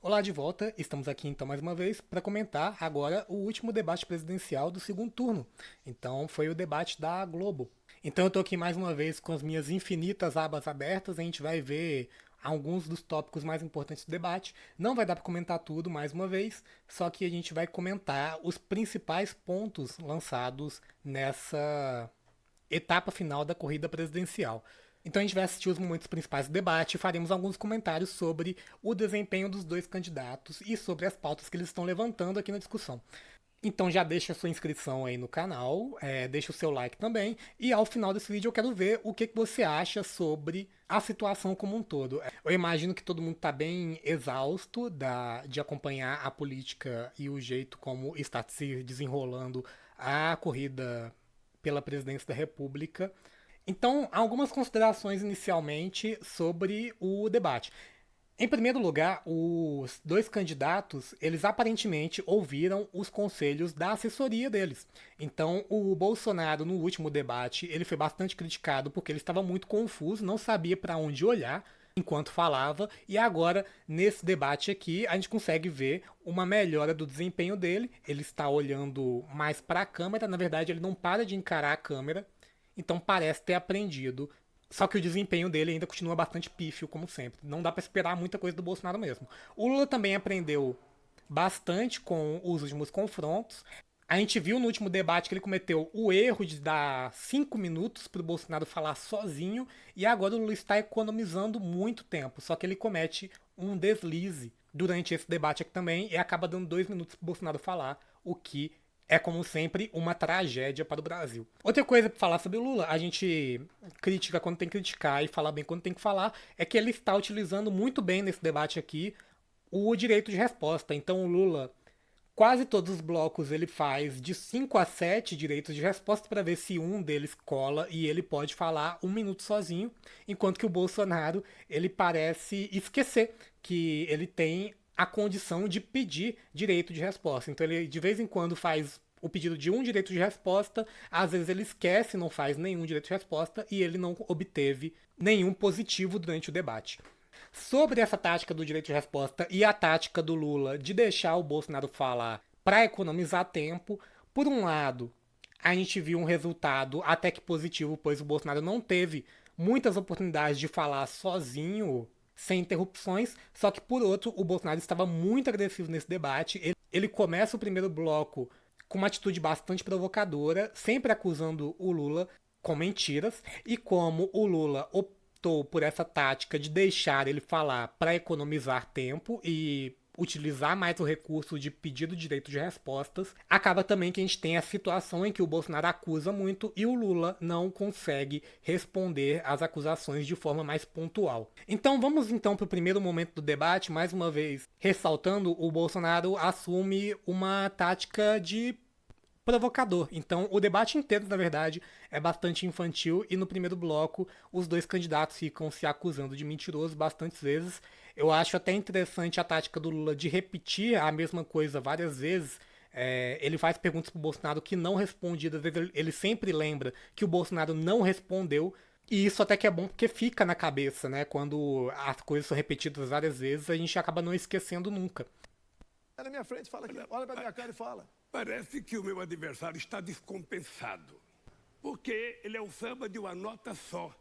Olá de volta, estamos aqui então mais uma vez para comentar agora o último debate presidencial do segundo turno. Então foi o debate da Globo. Então eu estou aqui mais uma vez com as minhas infinitas abas abertas, a gente vai ver alguns dos tópicos mais importantes do debate. Não vai dar para comentar tudo mais uma vez, só que a gente vai comentar os principais pontos lançados nessa etapa final da corrida presidencial. Então a gente vai assistir os momentos principais do debate e faremos alguns comentários sobre o desempenho dos dois candidatos e sobre as pautas que eles estão levantando aqui na discussão. Então já deixa a sua inscrição aí no canal, deixa o seu like também, e ao final desse vídeo eu quero ver o que você acha sobre a situação como um todo. Eu imagino que todo mundo está bem exausto de acompanhar a política e o jeito como está se desenrolando a corrida pela presidência da República. Então, algumas considerações inicialmente sobre o debate. Em primeiro lugar, os dois candidatos, eles aparentemente ouviram os conselhos da assessoria deles. Então, o Bolsonaro, no último debate, ele foi bastante criticado porque ele estava muito confuso, não sabia para onde olhar enquanto falava, e agora, nesse debate aqui, a gente consegue ver uma melhora do desempenho dele. Ele está olhando mais para a câmera, na verdade, ele não para de encarar a câmera, então parece ter aprendido. Só que o desempenho dele ainda continua bastante pífio, como sempre. Não dá para esperar muita coisa do Bolsonaro mesmo. O Lula também aprendeu bastante com os últimos confrontos. A gente viu no último debate que ele cometeu o erro de dar 5 minutos para o Bolsonaro falar sozinho, e agora o Lula está economizando muito tempo. Só que ele comete um deslize durante esse debate aqui também e acaba dando 2 minutos para o Bolsonaro falar, o que é, como sempre, uma tragédia para o Brasil. Outra coisa para falar sobre o Lula, a gente critica quando tem que criticar e fala bem quando tem que falar, é que ele está utilizando muito bem nesse debate aqui o direito de resposta. Então o Lula, quase todos os blocos ele faz de 5 a 7 direitos de resposta para ver se um deles cola e ele pode falar 1 minuto sozinho, enquanto que o Bolsonaro ele parece esquecer que ele tem a condição de pedir direito de resposta. Então ele de vez em quando faz o pedido de um direito de resposta, às vezes ele esquece, não faz nenhum direito de resposta e ele não obteve nenhum positivo durante o debate. Sobre essa tática do direito de resposta e a tática do Lula de deixar o Bolsonaro falar para economizar tempo, por um lado, a gente viu um resultado até que positivo, pois o Bolsonaro não teve muitas oportunidades de falar sozinho, sem interrupções, só que por outro, o Bolsonaro estava muito agressivo nesse debate. Ele começa o primeiro bloco com uma atitude bastante provocadora, sempre acusando o Lula com mentiras, e como o Lula optou por essa tática de deixar ele falar para economizar tempo e utilizar mais o recurso de pedido de direito de respostas, acaba também que a gente tem a situação em que o Bolsonaro acusa muito e o Lula não consegue responder às acusações de forma mais pontual. Então vamos então para o primeiro momento do debate, mais uma vez ressaltando, o Bolsonaro assume uma tática de provocador. Então, o debate inteiro, na verdade, é bastante infantil e no primeiro bloco os dois candidatos ficam se acusando de mentiroso bastantes vezes. Eu acho até interessante a tática do Lula de repetir a mesma coisa várias vezes. Ele faz perguntas pro Bolsonaro que não respondidas, às vezes ele sempre lembra que o Bolsonaro não respondeu. E isso até que é bom porque fica na cabeça, né? Quando as coisas são repetidas várias vezes, a gente acaba não esquecendo nunca. É na minha frente, fala aqui. Olha pra minha cara e fala. Parece que o meu adversário está descompensado, porque ele é um samba de uma nota só.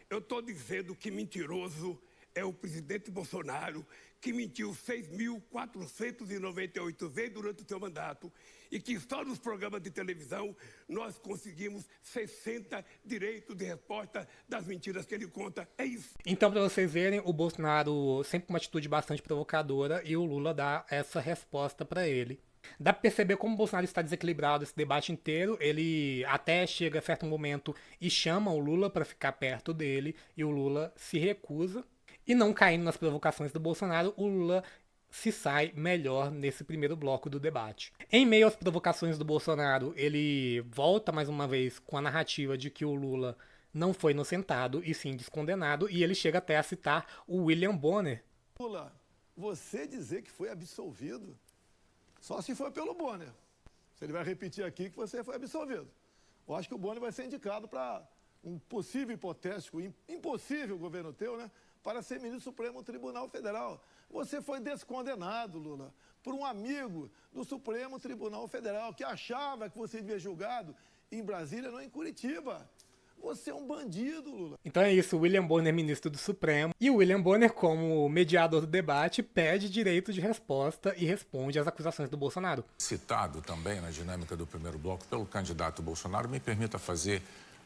Eu estou dizendo que mentiroso é o presidente Bolsonaro, que mentiu 6.498 vezes durante o seu mandato e que só nos programas de televisão nós conseguimos 60 direitos de resposta das mentiras que ele conta. É isso. Então, para vocês verem, o Bolsonaro sempre com uma atitude bastante provocadora e o Lula dá essa resposta para ele. Dá pra perceber como o Bolsonaro está desequilibrado esse debate inteiro. Ele até chega a certo momento e chama o Lula para ficar perto dele e o Lula se recusa. E não caindo nas provocações do Bolsonaro, o Lula se sai melhor nesse primeiro bloco do debate. Em meio às provocações do Bolsonaro, ele volta mais uma vez com a narrativa de que o Lula não foi inocentado e sim descondenado, e ele chega até a citar o William Bonner. Lula, você dizer que foi absolvido, só se for pelo Bonner. Se ele vai repetir aqui que você foi absolvido. Eu acho que o Bonner vai ser indicado para um possível hipotético, impossível governo teu, né? Para ser ministro do Supremo Tribunal Federal. Você foi descondenado, Lula, por um amigo do Supremo Tribunal Federal que achava que você devia julgado em Brasília, não em Curitiba. Você é um bandido, Lula. Então é isso, o William Bonner, ministro do Supremo. E o William Bonner, como mediador do debate, pede direito de resposta e responde às acusações do Bolsonaro. Citado também na dinâmica do primeiro bloco pelo candidato Bolsonaro, me permita fazer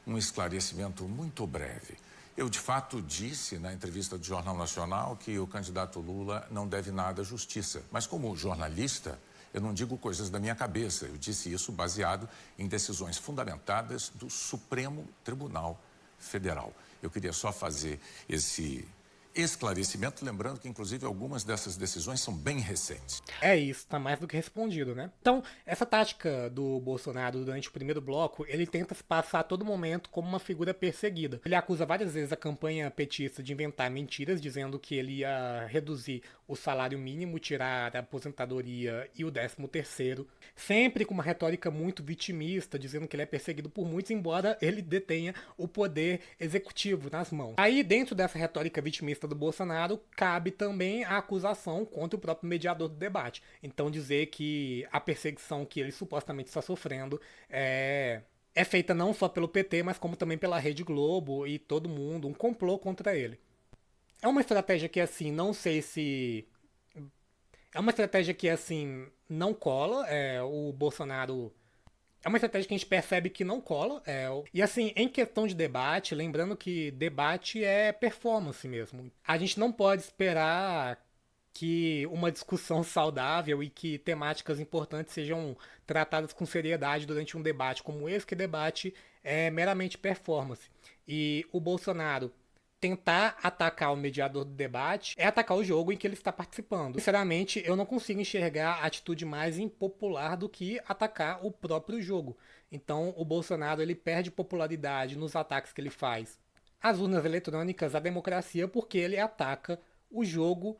um esclarecimento muito breve. Eu, de fato, disse na entrevista do Jornal Nacional que o candidato Lula não deve nada à justiça. Mas como jornalista, eu não digo coisas da minha cabeça. Eu disse isso baseado em decisões fundamentadas do Supremo Tribunal Federal. Eu queria só fazer esse esclarecimento, lembrando que, inclusive, algumas dessas decisões são bem recentes. É isso, tá mais do que respondido, né? Então, essa tática do Bolsonaro durante o primeiro bloco, ele tenta se passar a todo momento como uma figura perseguida. Ele acusa várias vezes a campanha petista de inventar mentiras, dizendo que ele ia reduzir o salário mínimo, tirar a aposentadoria e o 13º, sempre com uma retórica muito vitimista, dizendo que ele é perseguido por muitos, embora ele detenha o poder executivo nas mãos. Aí, dentro dessa retórica vitimista do Bolsonaro, cabe também a acusação contra o próprio mediador do debate. Então, dizer que a perseguição que ele supostamente está sofrendo é feita não só pelo PT, mas como também pela Rede Globo e todo mundo, um complô contra ele. É uma estratégia que, assim, não sei se... É uma estratégia que, assim, não cola. O Bolsonaro... É uma estratégia que a gente percebe que não cola. E, assim, em questão de debate, lembrando que debate é performance mesmo. A gente não pode esperar que uma discussão saudável e que temáticas importantes sejam tratadas com seriedade durante um debate como esse, que debate é meramente performance. E o Bolsonaro tentar atacar o mediador do debate é atacar o jogo em que ele está participando. Sinceramente, eu não consigo enxergar a atitude mais impopular do que atacar o próprio jogo. Então, o Bolsonaro ele perde popularidade nos ataques que ele faz às urnas eletrônicas, à democracia, porque ele ataca o jogo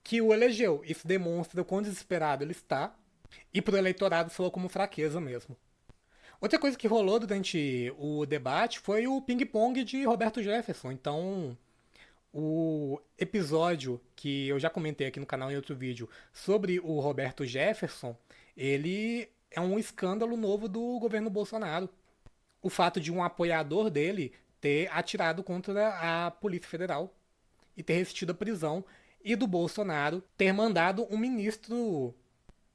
que o elegeu. Isso demonstra o quão desesperado ele está e para o eleitorado soa como fraqueza mesmo. Outra coisa que rolou durante o debate foi o ping-pong de Roberto Jefferson. Então, o episódio que eu já comentei aqui no canal em outro vídeo sobre o Roberto Jefferson, ele é um escândalo novo do governo Bolsonaro. O fato de um apoiador dele ter atirado contra a Polícia Federal e ter resistido à prisão, e do Bolsonaro ter mandado um ministro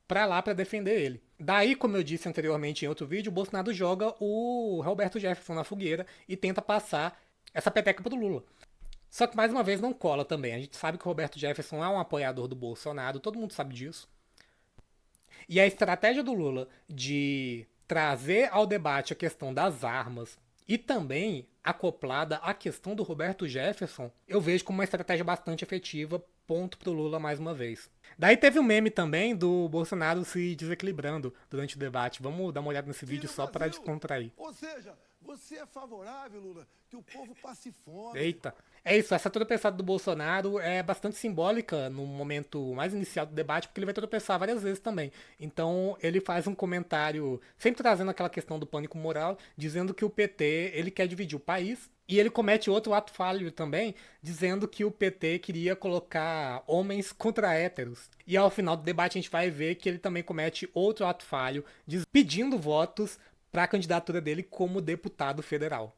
pra lá pra defender ele. Daí, como eu disse anteriormente em outro vídeo, o Bolsonaro joga o Roberto Jefferson na fogueira e tenta passar essa peteca pro Lula. Só que, mais uma vez, não cola também. A gente sabe que o Roberto Jefferson é um apoiador do Bolsonaro, todo mundo sabe disso. E a estratégia do Lula de trazer ao debate a questão das armas e também acoplada à questão do Roberto Jefferson, eu vejo como uma estratégia bastante efetiva, ponto pro Lula mais uma vez. Daí teve um meme também do Bolsonaro se desequilibrando durante o debate. Vamos dar uma olhada nesse vídeo só para descontrair. Ou seja, você é favorável, Lula, que o povo passe fome. Eita. É isso, essa tropeçada do Bolsonaro é bastante simbólica no momento mais inicial do debate, porque ele vai tropeçar várias vezes também. Então ele faz um comentário, sempre trazendo aquela questão do pânico moral, dizendo que o PT ele quer dividir o país. E ele comete outro ato falho também, dizendo que o PT queria colocar homens contra héteros. E ao final do debate a gente vai ver que ele também comete outro ato falho, pedindo votos para a candidatura dele como deputado federal.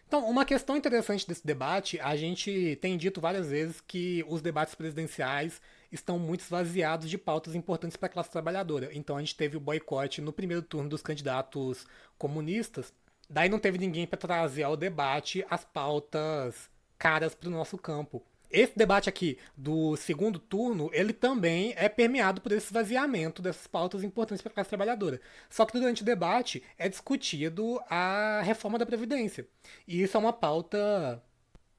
Então, uma questão interessante desse debate, a gente tem dito várias vezes que os debates presidenciais estão muito esvaziados de pautas importantes para a classe trabalhadora. Então a gente teve o boicote no primeiro turno dos candidatos comunistas, daí não teve ninguém para trazer ao debate as pautas caras para o nosso campo. Esse debate aqui do segundo turno, ele também é permeado por esse esvaziamento dessas pautas importantes para a classe trabalhadora. Só que durante o debate é discutido a reforma da Previdência. E isso é uma pauta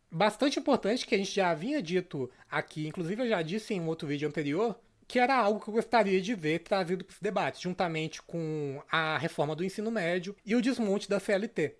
bastante importante que a gente já havia dito aqui, inclusive eu já disse em um outro vídeo anterior, que era algo que eu gostaria de ver trazido para esse debate, juntamente com a reforma do ensino médio e o desmonte da CLT.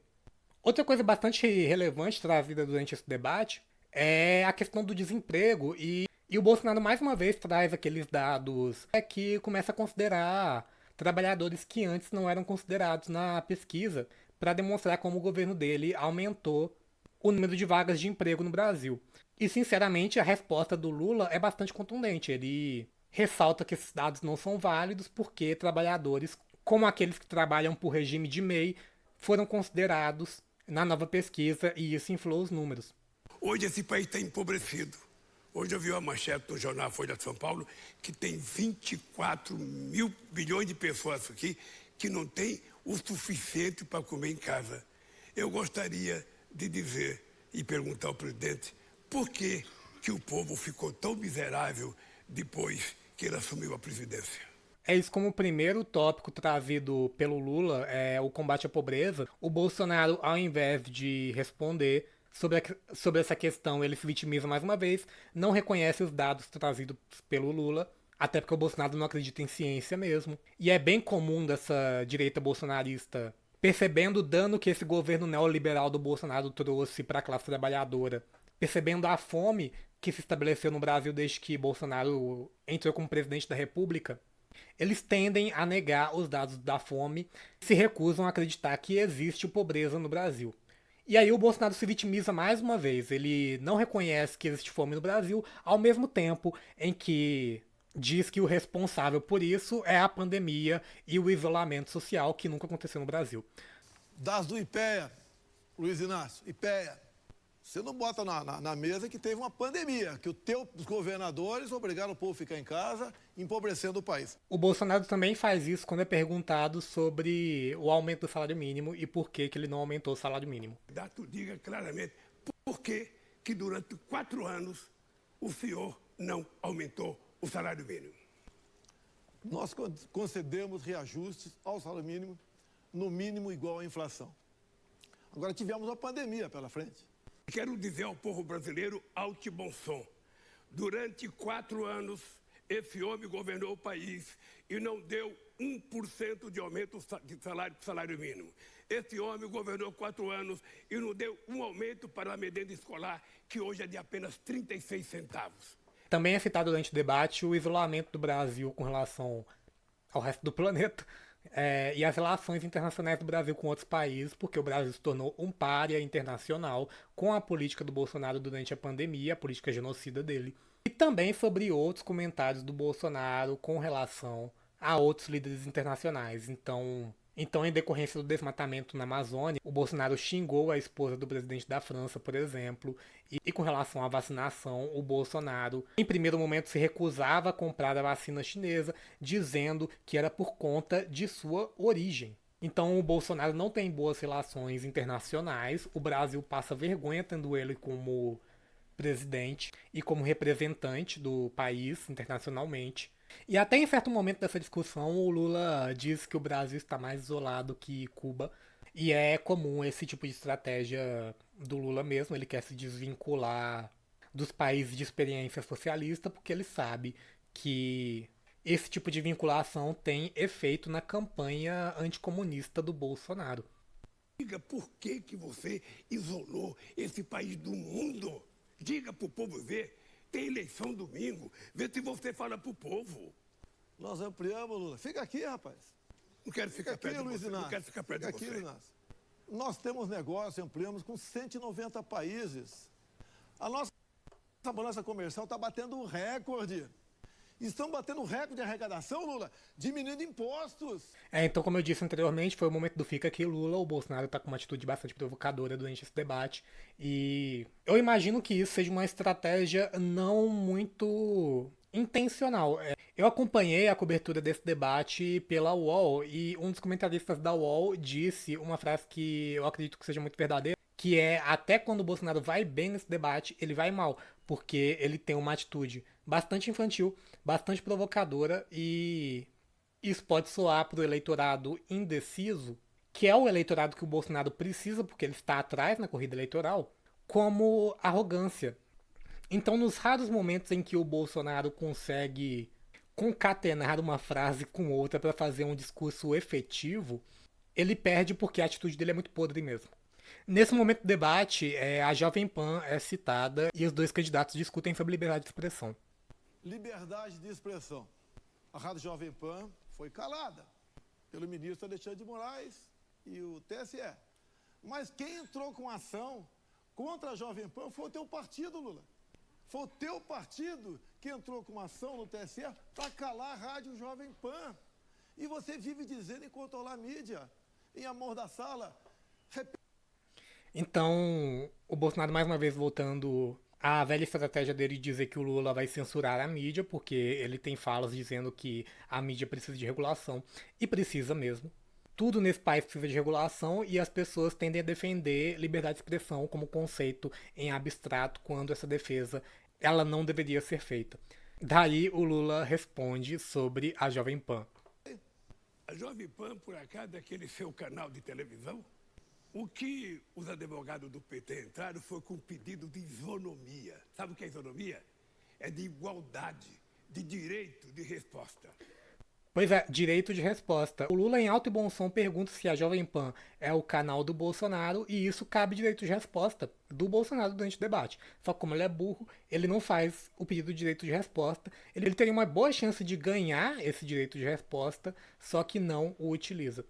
Outra coisa bastante relevante trazida durante esse debate é a questão do desemprego e o Bolsonaro mais uma vez traz aqueles dados que começa a considerar trabalhadores que antes não eram considerados na pesquisa para demonstrar como o governo dele aumentou o número de vagas de emprego no Brasil. E, sinceramente, a resposta do Lula é bastante contundente. Ele ressalta que esses dados não são válidos porque trabalhadores, como aqueles que trabalham por regime de MEI, foram considerados na nova pesquisa e isso inflou os números. Hoje esse país está empobrecido. Hoje eu vi uma manchete no jornal Folha de São Paulo que tem 24 mil bilhões de pessoas aqui que não têm o suficiente para comer em casa. Eu gostaria de dizer e perguntar ao presidente por que o povo ficou tão miserável depois que ele assumiu a presidência. É isso, como o primeiro tópico trazido pelo Lula é o combate à pobreza. O Bolsonaro, ao invés de responder sobre essa questão, ele se vitimiza mais uma vez, não reconhece os dados trazidos pelo Lula, até porque o Bolsonaro não acredita em ciência mesmo. E é bem comum dessa direita bolsonarista, percebendo o dano que esse governo neoliberal do Bolsonaro trouxe para a classe trabalhadora, percebendo a fome que se estabeleceu no Brasil desde que Bolsonaro entrou como presidente da República, eles tendem a negar os dados da fome e se recusam a acreditar que existe pobreza no Brasil. E aí o Bolsonaro se vitimiza mais uma vez. Ele não reconhece que existe fome no Brasil, ao mesmo tempo em que diz que o responsável por isso é a pandemia e o isolamento social que nunca aconteceu no Brasil. Das do IPEA, Luiz Inácio, IPEA. Você não bota na mesa que teve uma pandemia, que os governadores obrigaram o povo a ficar em casa, empobrecendo o país. O Bolsonaro também faz isso quando é perguntado sobre o aumento do salário mínimo e por que ele não aumentou o salário mínimo. Dato diga claramente por que durante 4 anos o senhor não aumentou o salário mínimo. Nós concedemos reajustes ao salário mínimo, no mínimo igual à inflação. Agora tivemos uma pandemia pela frente. Quero dizer ao povo brasileiro alto e bom som. Durante 4 anos, esse homem governou o país e não deu 1% de aumento de salário mínimo. Esse homem governou 4 anos e não deu um aumento para a merenda escolar, que hoje é de apenas 36 centavos. Também é citado durante o debate o isolamento do Brasil com relação ao resto do planeta. E as relações internacionais do Brasil com outros países, porque o Brasil se tornou um pária internacional com a política do Bolsonaro durante a pandemia, a política genocida dele. E também sobre outros comentários do Bolsonaro com relação a outros líderes internacionais. Então, em decorrência do desmatamento na Amazônia, o Bolsonaro xingou a esposa do presidente da França, por exemplo. E com relação à vacinação, o Bolsonaro, em primeiro momento, se recusava a comprar a vacina chinesa, dizendo que era por conta de sua origem. Então, o Bolsonaro não tem boas relações internacionais. O Brasil passa vergonha tendo ele como presidente e como representante do país internacionalmente. E até em certo momento dessa discussão, o Lula diz que o Brasil está mais isolado que Cuba. E é comum esse tipo de estratégia do Lula mesmo. Ele quer se desvincular dos países de experiência socialista porque ele sabe que esse tipo de vinculação tem efeito na campanha anticomunista do Bolsonaro. Diga por que você isolou esse país do mundo. Diga para o povo ver. Tem eleição domingo, vê se você fala pro povo. Nós ampliamos, Lula. Fica aqui, rapaz. Não quero ficar perto de você. Não quero ficar perto de você. Luiz Inácio. Nós temos negócio, ampliamos com 190 países. A nossa balança comercial está batendo um recorde. Estão batendo um recorde de arrecadação, Lula, diminuindo impostos. Então, como eu disse anteriormente, foi o momento do Fica Aqui, Lula. O Bolsonaro está com uma atitude bastante provocadora durante esse debate. E eu imagino que isso seja uma estratégia não muito intencional. Eu acompanhei a cobertura desse debate pela UOL e um dos comentaristas da UOL disse uma frase que eu acredito que seja muito verdadeira, que é: até quando o Bolsonaro vai bem nesse debate, ele vai mal, porque ele tem uma atitude bastante infantil, bastante provocadora, e isso pode soar para o eleitorado indeciso, que é o eleitorado que o Bolsonaro precisa, porque ele está atrás na corrida eleitoral, como arrogância. Então, nos raros momentos em que o Bolsonaro consegue concatenar uma frase com outra para fazer um discurso efetivo, ele perde porque a atitude dele é muito podre mesmo. Nesse momento do debate, a Jovem Pan é citada e os dois candidatos discutem sobre liberdade de expressão. Liberdade de expressão. A Rádio Jovem Pan foi calada pelo ministro Alexandre de Moraes e o TSE. Mas quem entrou com ação contra a Jovem Pan foi o teu partido, Lula. Foi o teu partido que entrou com uma ação no TSE para calar a Rádio Jovem Pan. E você vive dizendo em controlar a mídia, em amor da sala. Então, o Bolsonaro mais uma vez voltando à velha estratégia dele de dizer que o Lula vai censurar a mídia, porque ele tem falas dizendo que a mídia precisa de regulação, e precisa mesmo. Tudo nesse país precisa de regulação e as pessoas tendem a defender liberdade de expressão como conceito em abstrato, quando essa defesa ela não deveria ser feita. Daí o Lula responde sobre a Jovem Pan. A Jovem Pan, por acaso, é aquele seu canal de televisão? O que os advogados do PT entraram foi com um pedido de isonomia. Sabe o que é isonomia? É de igualdade, de direito de resposta. Pois é, direito de resposta. O Lula, em alto e bom som, pergunta se a Jovem Pan é o canal do Bolsonaro e isso cabe direito de resposta do Bolsonaro durante o debate. Só que como ele é burro, ele não faz o pedido de direito de resposta. Ele teria uma boa chance de ganhar esse direito de resposta, só que não o utiliza.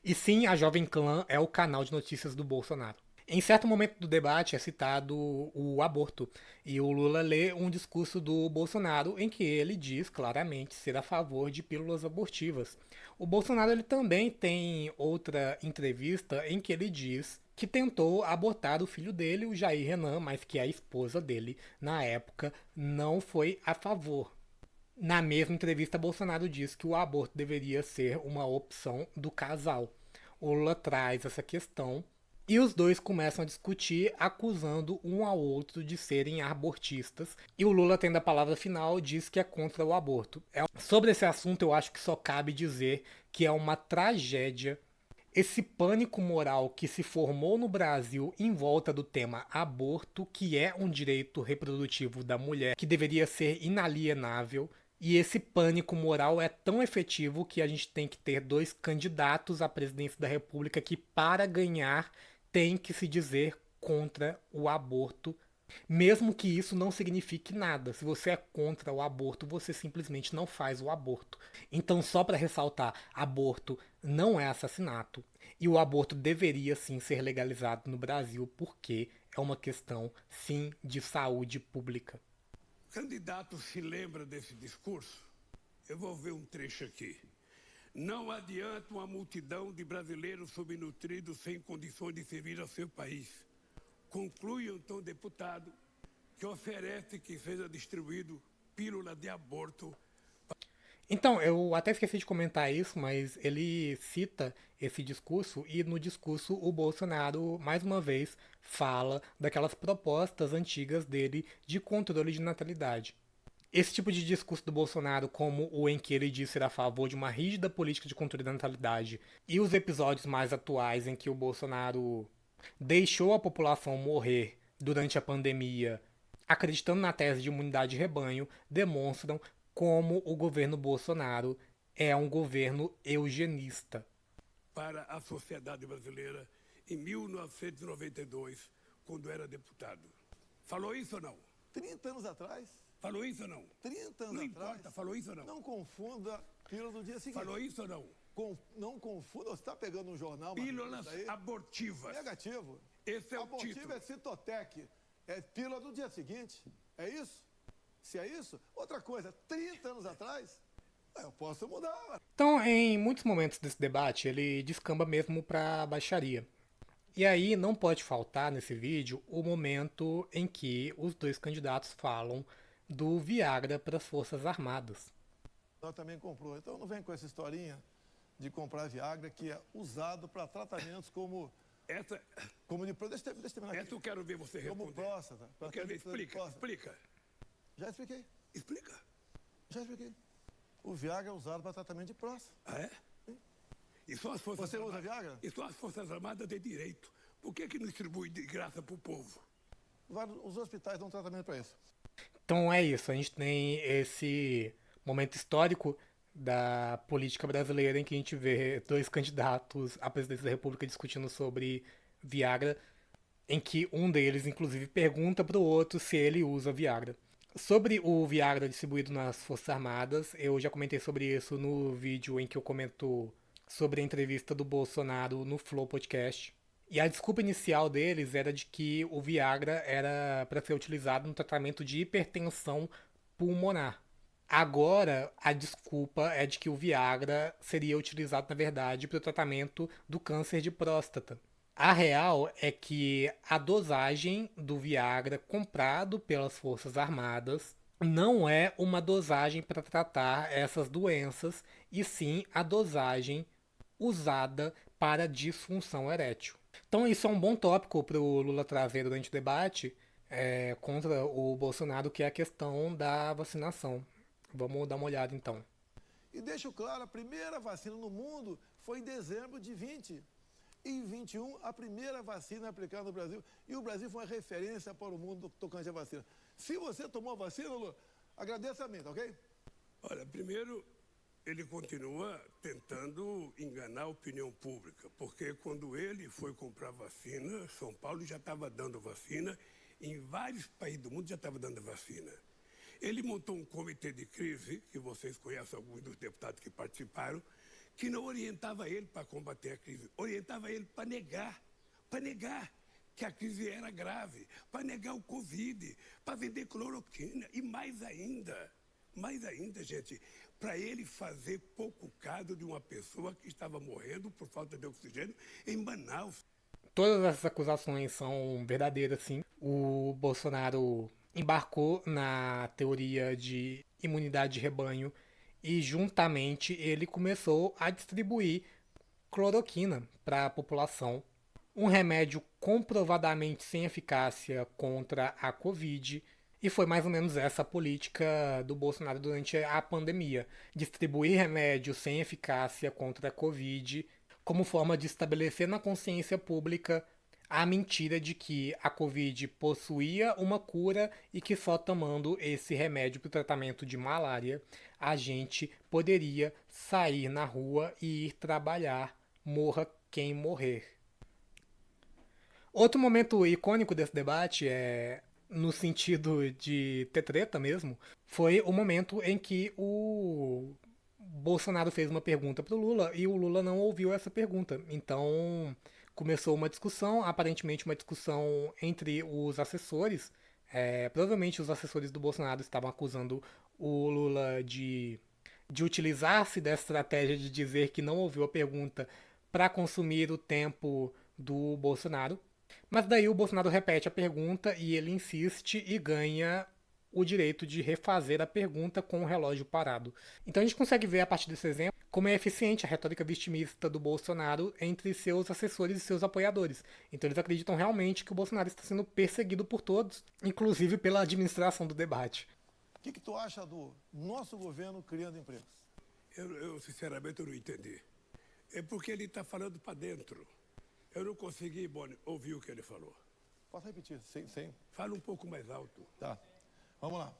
E sim, a Jovem Clã é o canal de notícias do Bolsonaro. Em certo momento do debate é citado o aborto, e o Lula lê um discurso do Bolsonaro em que ele diz claramente ser a favor de pílulas abortivas. O Bolsonaro ele também tem outra entrevista em que ele diz que tentou abortar o filho dele, o Jair Renan, mas que a esposa dele, na época, não foi a favor. Na mesma entrevista, Bolsonaro diz que o aborto deveria ser uma opção do casal. O Lula traz essa questão e os dois começam a discutir, acusando um ao outro de serem abortistas. E o Lula, tendo a palavra final, diz que é contra o aborto. Sobre esse assunto, eu acho que só cabe dizer que é uma tragédia esse pânico moral que se formou no Brasil em volta do tema aborto, que é um direito reprodutivo da mulher, que deveria ser inalienável. E esse pânico moral é tão efetivo que a gente tem que ter 2 candidatos à presidência da República que, para ganhar, tem que se dizer contra o aborto, mesmo que isso não signifique nada. Se você é contra o aborto, você simplesmente não faz o aborto. Então, só para ressaltar, aborto não é assassinato e o aborto deveria sim ser legalizado no Brasil porque é uma questão, sim, de saúde pública. O candidato se lembra desse discurso? Eu vou ver um trecho aqui. Não adianta uma multidão de brasileiros subnutridos sem condições de servir ao seu país. Conclui então o deputado que oferece que seja distribuído pílula de aborto. Então, eu até esqueci de comentar isso, mas ele cita esse discurso e no discurso o Bolsonaro, mais uma vez, fala daquelas propostas antigas dele de controle de natalidade. Esse tipo de discurso do Bolsonaro, como o em que ele diz ser a favor de uma rígida política de controle da natalidade, e os episódios mais atuais em que o Bolsonaro deixou a população morrer durante a pandemia, acreditando na tese de imunidade de rebanho, demonstram como o governo Bolsonaro é um governo eugenista. Para a sociedade brasileira em 1992, quando era deputado. Falou isso ou não? 30 anos atrás. Falou isso ou não? 30 anos não atrás. Não importa, falou isso ou não? Não confunda pílula do dia seguinte. Falou isso ou não? Não confunda, você está pegando um jornal... Pílulas abortivas. Negativo. Esse é o abortivo título. É Citotec, é pílula do dia seguinte. É isso? Se é isso? Outra coisa, 30 anos atrás, eu posso mudar. Então, em muitos momentos desse debate, ele descamba mesmo para baixaria. E aí não pode faltar nesse vídeo o momento em que os 2 candidatos falam do Viagra para as Forças Armadas. Nós também comprou. Então não vem com essa historinha de comprar Viagra que é usado para tratamentos como... Essa... Como de... Deixa eu terminar aqui. Essa eu quero ver você responder. Como próstata. Eu quero ver. Explica. Já expliquei. Explica. Já expliquei. O Viagra é usado para tratamento de próstata. Ah, é? Sim. E só as Forças Você Armadas, usa Viagra? E só as Forças Armadas têm direito. Por que não distribui de graça para o povo? Os hospitais dão tratamento para isso. Então é isso, a gente tem esse momento histórico da política brasileira em que a gente vê 2 candidatos à presidência da República discutindo sobre Viagra, em que um deles, inclusive, pergunta para o outro se ele usa Viagra. Sobre o Viagra distribuído nas Forças Armadas, eu já comentei sobre isso no vídeo em que eu comento sobre a entrevista do Bolsonaro no Flow Podcast. E a desculpa inicial deles era de que o Viagra era para ser utilizado no tratamento de hipertensão pulmonar. Agora, a desculpa é de que o Viagra seria utilizado, na verdade, para o tratamento do câncer de próstata. A real é que a dosagem do Viagra comprado pelas Forças Armadas não é uma dosagem para tratar essas doenças, e sim a dosagem usada para disfunção erétil. Então isso é um bom tópico para o Lula trazer durante o debate contra o Bolsonaro, que é a questão da vacinação. Vamos dar uma olhada então. E deixo claro, a primeira vacina no mundo foi em dezembro de 20. Em 21, a primeira vacina aplicada no Brasil. E o Brasil foi uma referência para o mundo tocante à vacina. Se você tomou a vacina, Lula, agradeça a mim, tá ok? Olha, primeiro, ele continua tentando enganar a opinião pública, porque quando ele foi comprar vacina, São Paulo já estava dando vacina, em vários países do mundo já estava dando vacina. Ele montou um comitê de crise, que vocês conhecem alguns dos deputados que participaram, que não orientava ele para combater a crise, orientava ele para negar que a crise era grave, para negar o Covid, para vender cloroquina e mais ainda, gente, para ele fazer pouco caso de uma pessoa que estava morrendo por falta de oxigênio em Manaus. Todas essas acusações são verdadeiras, sim. O Bolsonaro embarcou na teoria de imunidade de rebanho e, juntamente, ele começou a distribuir cloroquina para a população. Um remédio comprovadamente sem eficácia contra a Covid. E foi mais ou menos essa a política do Bolsonaro durante a pandemia. Distribuir remédios sem eficácia contra a Covid como forma de estabelecer na consciência pública a mentira de que a Covid possuía uma cura e que só tomando esse remédio para o tratamento de malária a gente poderia sair na rua e ir trabalhar, morra quem morrer. Outro momento icônico desse debate no sentido de ter treta mesmo, foi o momento em que o Bolsonaro fez uma pergunta pro Lula e o Lula não ouviu essa pergunta. Então começou uma discussão, aparentemente uma discussão entre os assessores. Provavelmente os assessores do Bolsonaro estavam acusando o Lula de utilizar-se dessa estratégia de dizer que não ouviu a pergunta para consumir o tempo do Bolsonaro. Mas daí o Bolsonaro repete a pergunta e ele insiste e ganha o direito de refazer a pergunta com o relógio parado. Então a gente consegue ver a partir desse exemplo como é eficiente a retórica vitimista do Bolsonaro entre seus assessores e seus apoiadores. Então eles acreditam realmente que o Bolsonaro está sendo perseguido por todos, inclusive pela administração do debate. O que tu acha do nosso governo criando empregos? Eu sinceramente, eu não entendi. É porque ele está falando para dentro. Eu não consegui, Boni, ouvir o que ele falou. Posso repetir? Sim. Fala um pouco mais alto. Tá. Vamos lá.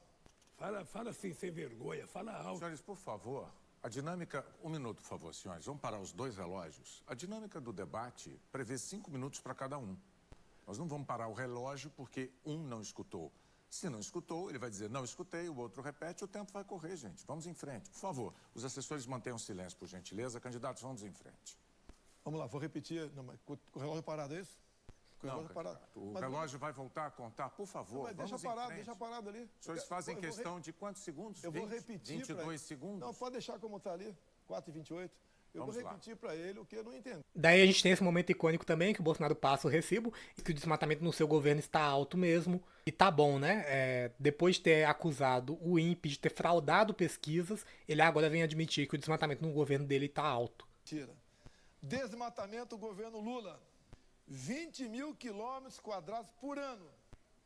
Fala assim, sem vergonha. Fala alto. Senhores, por favor, a dinâmica... Um minuto, por favor, senhores. Vamos parar os dois relógios. A dinâmica do debate prevê 5 minutos para cada um. Nós não vamos parar o relógio porque um não escutou. Se não escutou, ele vai dizer, não escutei, o outro repete, o tempo vai correr, gente. Vamos em frente. Por favor, os assessores mantenham silêncio, por gentileza. Candidatos, vamos em frente. Vamos lá, vou repetir. Não, mas com o relógio parado, é isso? Com o Não, relógio parado. o relógio vai voltar a contar, por favor. Mas deixa parado ali. Os senhores fazem questão de quantos segundos? Eu vou repetir 22 segundos? Não, pode deixar como está ali, 4h28. Eu vou repetir para ele o que eu não entendo. Daí a gente tem esse momento icônico também, que o Bolsonaro passa o recibo e que o desmatamento no seu governo está alto mesmo. E tá bom, né? Depois de ter acusado o INPE de ter fraudado pesquisas, ele agora vem admitir que o desmatamento no governo dele está alto. Tira. Desmatamento, governo Lula. 20 mil quilômetros quadrados por ano.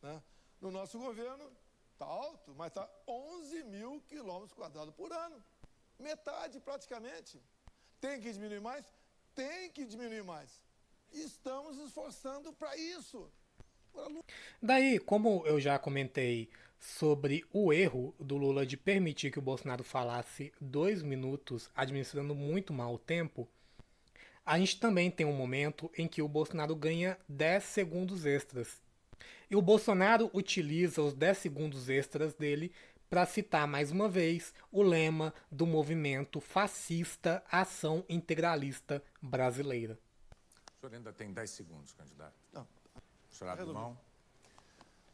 Né? No nosso governo, está alto, mas está 11 mil quilômetros quadrados por ano. Metade, praticamente. Tem que diminuir mais? Tem que diminuir mais. Estamos esforçando para isso. Daí, como eu já comentei sobre o erro do Lula de permitir que o Bolsonaro falasse 2 minutos, administrando muito mal o tempo, a gente também tem um momento em que o Bolsonaro ganha 10 segundos extras. E o Bolsonaro utiliza os 10 segundos extras dele para citar mais uma vez o lema do movimento fascista Ação Integralista Brasileira. O senhor ainda tem 10 segundos, candidato. Não. O senhor abre mão?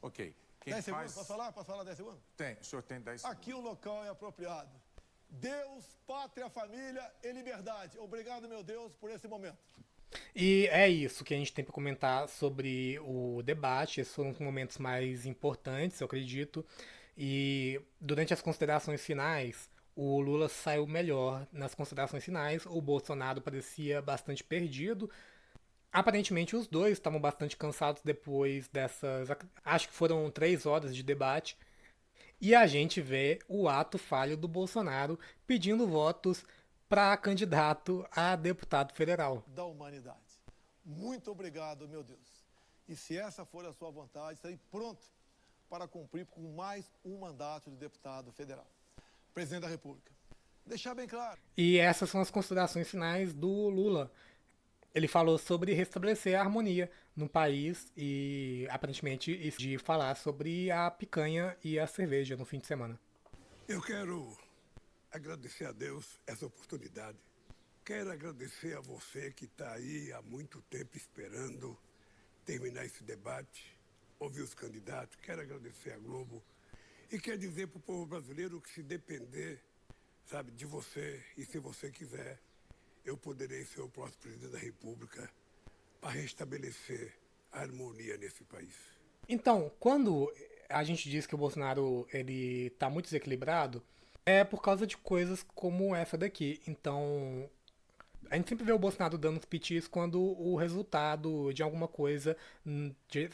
Ok. Quem 10 faz... segundos? Posso falar? Posso falar 10 segundos? Tem. O senhor tem 10 segundos. Aqui o local é apropriado. Deus, pátria, família e liberdade. Obrigado, meu Deus, por esse momento. E é isso que a gente tem para comentar sobre o debate. Esses foram os momentos mais importantes, eu acredito. E durante as considerações finais, o Lula saiu melhor nas considerações finais. O Bolsonaro parecia bastante perdido. Aparentemente os dois estavam bastante cansados depois dessas... Acho que foram 3 horas de debate. E a gente vê o ato falho do Bolsonaro pedindo votos para candidato a deputado federal. Da humanidade. Muito obrigado, meu Deus. E se essa for a sua vontade, estarei pronto para cumprir com mais um mandato de deputado federal. Presidente da República. Deixar bem claro. E essas são as considerações finais do Lula. Ele falou sobre restabelecer a harmonia no país e, aparentemente, de falar sobre a picanha e a cerveja no fim de semana. Eu quero agradecer a Deus essa oportunidade. Quero agradecer a você que está aí há muito tempo esperando terminar esse debate, ouvir os candidatos. Quero agradecer a Globo e quero dizer para o povo brasileiro que se depender, sabe, de você e se você quiser, eu poderei ser o próximo presidente da República para restabelecer a harmonia nesse país. Então, quando a gente diz que o Bolsonaro ele tá muito desequilibrado, é por causa de coisas como essa daqui. Então, a gente sempre vê o Bolsonaro dando os pitis quando o resultado de alguma coisa,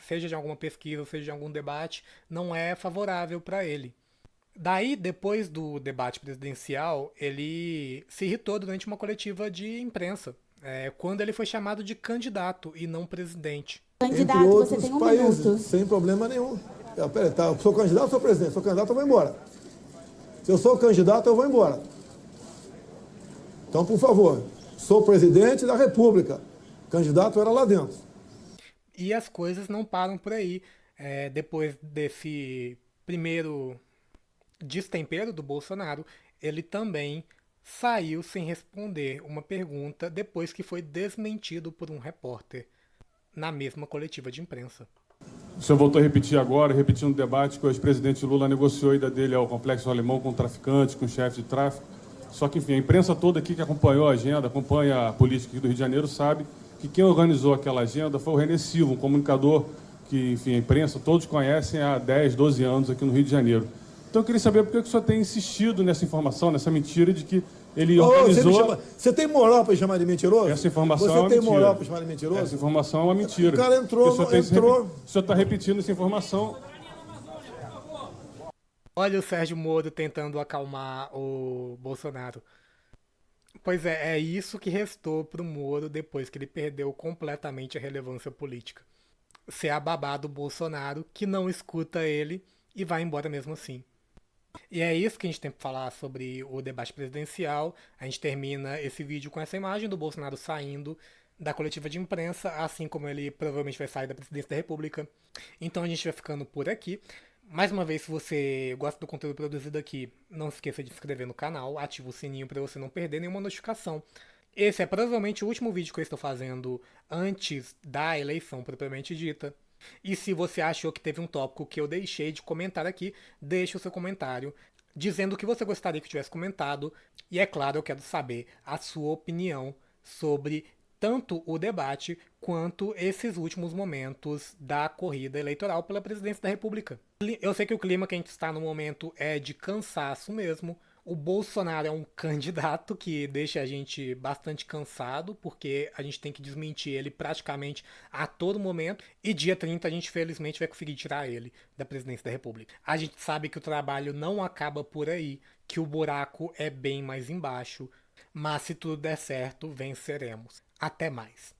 seja de alguma pesquisa, seja de algum debate, não é favorável para ele. Daí, depois do debate presidencial, ele se irritou durante uma coletiva de imprensa, quando ele foi chamado de candidato e não presidente. Candidato, você tem 1 minuto. Sem problema nenhum. Peraí, tá, eu sou candidato ou sou presidente? Sou candidato, eu vou embora. Se eu sou candidato, eu vou embora. Então, por favor, sou presidente da República. Candidato era lá dentro. E as coisas não param por aí. Depois desse primeiro destempero do Bolsonaro, ele também saiu sem responder uma pergunta depois que foi desmentido por um repórter na mesma coletiva de imprensa. O senhor voltou a repetir agora, repetindo o debate que o ex-presidente Lula negociou a ida dele ao Complexo Alemão com traficantes, com chefes de tráfico. Só que, enfim, a imprensa toda aqui que acompanhou a agenda, acompanha a política aqui do Rio de Janeiro, sabe que quem organizou aquela agenda foi o René Silva, um comunicador que, enfim, a imprensa todos conhecem há 10, 12 anos aqui no Rio de Janeiro. Então eu queria saber por que o senhor tem insistido nessa informação, nessa mentira de que ele organizou... Você tem moral para chamar de mentiroso? Essa informação é uma mentira. Você tem moral mentira. para chamar de mentiroso? Essa informação é uma mentira. O cara entrou... O senhor está repetindo essa informação. Olha o Sérgio Moro tentando acalmar o Bolsonaro. Pois é isso que restou pro Moro depois que ele perdeu completamente a relevância política. Ser a babá do Bolsonaro, que não escuta ele e vai embora mesmo assim. E é isso que a gente tem para falar sobre o debate presidencial. A gente termina esse vídeo com essa imagem do Bolsonaro saindo da coletiva de imprensa, assim como ele provavelmente vai sair da presidência da República. Então a gente vai ficando por aqui. Mais uma vez, se você gosta do conteúdo produzido aqui, não se esqueça de se inscrever no canal, ativa o sininho para você não perder nenhuma notificação. Esse é provavelmente o último vídeo que eu estou fazendo antes da eleição propriamente dita. E se você achou que teve um tópico que eu deixei de comentar aqui, deixe o seu comentário dizendo o que você gostaria que eu tivesse comentado. E é claro, eu quero saber a sua opinião sobre tanto o debate quanto esses últimos momentos da corrida eleitoral pela presidência da República. Eu sei que o clima que a gente está no momento é de cansaço mesmo. O Bolsonaro é um candidato que deixa a gente bastante cansado, porque a gente tem que desmentir ele praticamente a todo momento. E dia 30 a gente felizmente vai conseguir tirar ele da presidência da República. A gente sabe que o trabalho não acaba por aí, que o buraco é bem mais embaixo. Mas se tudo der certo, venceremos. Até mais.